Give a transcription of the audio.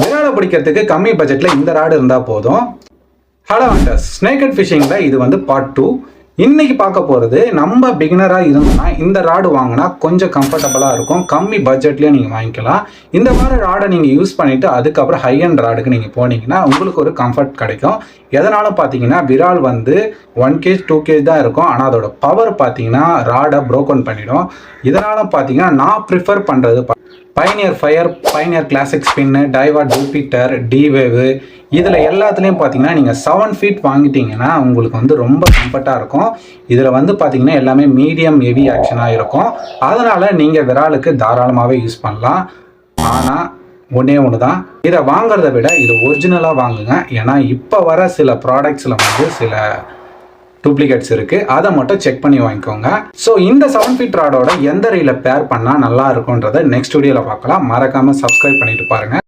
விராலை பிடிக்கிறதுக்கு கம்மி பட்ஜெட்டில் இந்த ராடு இருந்தால் போதும். ஹலோ ஹண்டர்ஸ், ஸ்னேக்கட் ஃபிஷிங்கில் இது வந்து பார்ட் 2. இன்னைக்கு பார்க்க போகிறது, நம்ம பிகினராக இருந்தோம்னா இந்த ராடு வாங்கினா கொஞ்சம் கம்ஃபர்டபுளாக இருக்கும். கம்மி பட்ஜெட்லேயே நீங்கள் வாங்கிக்கலாம். இந்த மாதிரி ராடை நீங்கள் யூஸ் பண்ணிவிட்டு அதுக்கப்புறம் ஹை அண்ட் ராடுக்கு நீங்கள் போனீங்கன்னா உங்களுக்கு ஒரு கம்ஃபர்ட் கிடைக்கும். எதனாலும் பார்த்தீங்கன்னா விரால் வந்து 1 kg 2 kg தான் இருக்கும். ஆனால் அதோட பவர் பார்த்தீங்கன்னா ராடை ப்ரோக்கன் பண்ணிடும். இதனால பார்த்தீங்கன்னா நான் ப்ரிஃபர் பண்ணுறது pioneer fire, pioneer classic spin, Diva, Jupiter, டிவேவு, இதில் எல்லாத்துலேயும் பார்த்தீங்கன்னா நீங்கள் 7 feet வாங்கிட்டீங்கன்னா உங்களுக்கு வந்து ரொம்ப கம்ஃபர்ட்டாக இருக்கும். இதில் வந்து பார்த்தீங்கன்னா எல்லாமே மீடியம் ஹெவி ஆக்ஷனாக இருக்கும். அதனால் நீங்கள் விராலுக்கு தாராளமாகவே யூஸ் பண்ணலாம். ஆனால் ஒன்று தான், இதை வாங்குறத விட இது ஒரிஜினலாக வாங்குங்க. ஏன்னா இப்போ வர சில ப்ராடக்ட்ஸில் வந்து சில டூப்ளிகேட்ஸ் இருக்குது. அதை மட்டும் செக் பண்ணி வாங்கிக்கோங்க. ஸோ இந்த 7 feet ராடோட எந்த ரீலை பேர் பண்ணால் நல்லா இருக்குன்றதை நெக்ஸ்ட் வீடியோவில் பார்க்கலாம். மறக்காமல் சப்ஸ்கிரைப் பண்ணிட்டு பாருங்கள்.